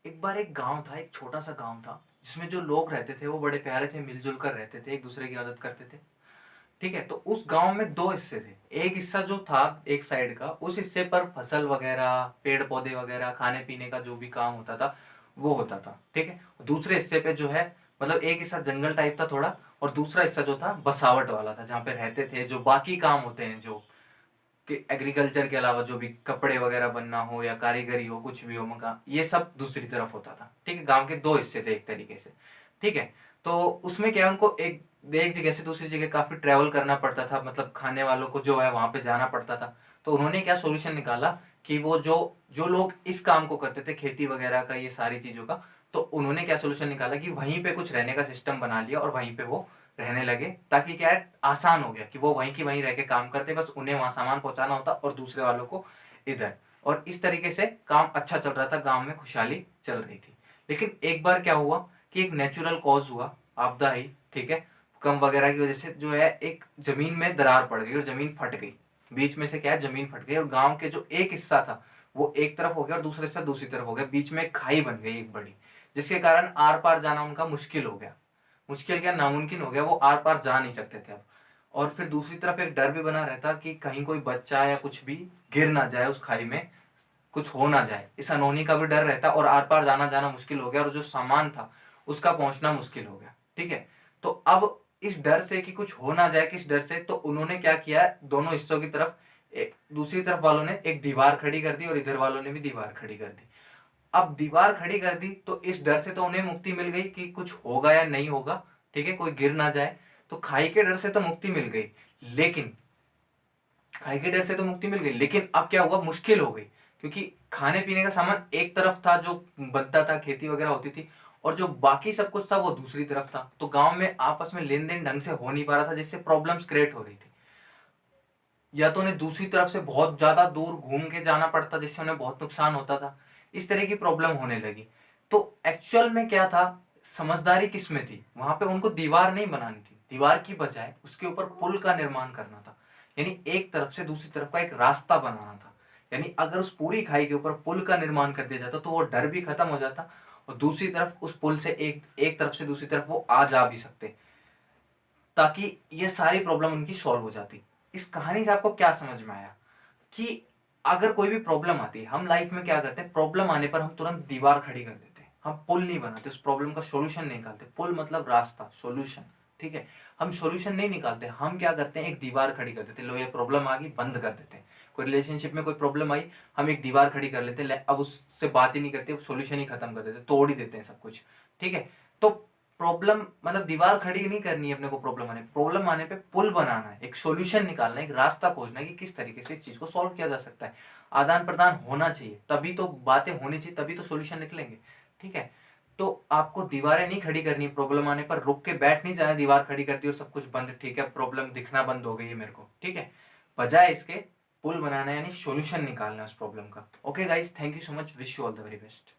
एक बार एक गाँव था, एक छोटा-सा गाँव था, जिसमें जो लोग रहते थे वो बड़े प्यारे थे, मिल-जुल कर रहते थे, एक-दूसरे की मदद करते थे। ठीक है? तो उस गाँव में 2 हिस्से थे। एक हिस्सा जो था एक साइड का, उस हिस्से पर फसल वगैरह, पेड़-पौधे वगैरह, खाने-पीने का जो भी काम होता था, वो होता था। ठीक है? दूसरे हिस्से पे जो है मतलब एक हिस्सा जंगल टाइप था थोड़ा और दूसरा हिस्सा जो था बसावट वाला था, जहाँ पे रहते थे, जो बाकी काम होते हैं जो कि एग्रीकल्चर के अलावा जो भी कपड़े वगैरह बनना हो या कारीगरी हो, कुछ भी हो मका ये सब दूसरी तरफ होता था। ठीक है? गाँव के 2 हिस्से थे एक तरीके से। ठीक है? तो उसमें क्या है उनको एक एक जगह से दूसरी जगह काफ़ी ट्रैवल करना पड़ता था, मतलब खाने वालों को जो है वहाँ पे जाना पड़ता था। तो उन्होंने क्या सॉल्यूशन निकाला कि वो जो जो लोग इस काम को करते थे खेती वगैरह का, ये सारी चीज़ों का, तो उन्होंने क्या सॉल्यूशन निकाला कि वहीं पे कुछ रहने का सिस्टम बना लिया और वहीं पे वो रहने लगे, ताकि क्या है आसान हो गया कि वो वहीं की वहीं रह के काम करते, बस उन्हें वहां सामान पहुंचाना होता और दूसरे वालों को इधर। और इस तरीके से काम अच्छा चल रहा था, गांव में खुशहाली चल रही थी। लेकिन एक बार क्या हुआ कि एक नेचुरल कॉज हुआ, आपदा आई। ठीक है? भूकंप वगैरह की वजह से जो है एक जमीन में दरार पड़ गई और जमीन फट गई। बीच में से क्या है जमीन फट गई और गांव के जो एक हिस्सा था वो एक तरफ हो गया और दूसरा हिस्सा दूसरी तरफ हो गया, बीच में एक खाई बन गई एक बड़ी, जिसके कारण आर पार जाना उनका मुश्किल हो गया। मुश्किल क्या नामुमकिन हो गया, वो आर पार जा नहीं सकते थे अब। और फिर दूसरी तरफ एक डर भी बना रहता कि कहीं कोई बच्चा या कुछ भी गिर ना जाए उस खाई में, कुछ हो ना जाए, इस अनहोनी का भी डर रहता और आर पार जाना जाना मुश्किल हो गया और जो सामान था उसका पहुंचना मुश्किल हो गया। ठीक है? तो अब इस डर से कि कुछ हो ना जाए, किस डर से, तो उन्होंने क्या किया, दोनों हिस्सों की तरफ दूसरी तरफ वालों ने एक दीवार खड़ी कर दी और इधर वालों ने भी दीवार खड़ी कर दी। अब दीवार खड़ी कर दी तो इस डर से तो उन्हें मुक्ति मिल गई कि कुछ होगा या नहीं होगा। ठीक है? कोई गिर ना जाए, तो खाई के डर से तो मुक्ति मिल गई। लेकिन खाई के डर से तो मुक्ति मिल गई, लेकिन अब क्या हुआ, मुश्किल हो गई, क्योंकि खाने पीने का सामान एक तरफ था जो बनता था, खेती वगैरह होती थी, और जो बाकी सब कुछ था वो दूसरी तरफ था। तो गांव में आपस में लेन देन ढंग से हो नहीं पा रहा था, जिससे प्रॉब्लम्स क्रिएट हो रही थी। या तो उन्हें दूसरी तरफ से बहुत ज्यादा दूर घूम के जाना पड़ता, जिससे उन्हें बहुत नुकसान होता था। इस तरह की प्रॉब्लम होने लगी। तो एक्चुअल में क्या था, समझदारी किसमें थी, वहां पे उनको दीवार नहीं बनानी थी, दीवार की बजाय उसके ऊपर पुल का निर्माण करना था। यानी एक तरफ से दूसरी तरफ का एक रास्ता बनाना था। यानी अगर उस पूरी खाई के ऊपर पुल का निर्माण कर दिया जाता तो वो डर भी खत्म हो जाता और दूसरी तरफ उस पुल से एक एक तरफ से दूसरी तरफ वो आ जा भी सकते, ताकि ये सारी प्रॉब्लम उनकी सॉल्व हो जाती। इस कहानी से आपको क्या समझ में आया कि अगर कोई भी प्रॉब्लम आती है, हम लाइफ में क्या करते हैं, प्रॉब्लम आने पर हम तुरंत दीवार खड़ी कर देते हैं, हम पुल नहीं बनाते, उस प्रॉब्लम का सॉल्यूशन नहीं निकालते। पुल मतलब रास्ता, सॉल्यूशन। ठीक है? हम सॉल्यूशन नहीं निकालते, हम क्या करते हैं, एक दीवार खड़ी कर देते हैं। लो ये प्रॉब्लम आ गई, बंद कर देते हैं। कोई रिलेशनशिप में कोई प्रॉब्लम आई, हम एक दीवार खड़ी कर लेते हैं, अब उससे बात ही नहीं करते, सॉल्यूशन ही खत्म कर देते, तोड़ ही देते हैं सब कुछ। ठीक है? तो प्रॉब्लम मतलब दीवार खड़ी नहीं करनी है अपने को, प्रॉब्लम आने पे पुल बनाना है, एक सॉल्यूशन निकालना है, एक रास्ता खोजना है कि किस तरीके से इस चीज को सॉल्व किया जा सकता है। आदान प्रदान होना चाहिए, तभी तो बातें होनी चाहिए, तभी तो सॉल्यूशन निकलेंगे। ठीक है? तो आपको दीवारें नहीं खड़ी करनी, प्रॉब्लम आने पर रुक के बैठ नहीं जाना, दीवार खड़ी कर दी और सब कुछ बंद, ठीक है प्रॉब्लम दिखना बंद हो गई है मेरे को, ठीक है, बजाय इसके पुल बनाना है, यानी सॉल्यूशन निकालना है उस प्रॉब्लम का। Okay guys, thank you so much, wish you all the very best.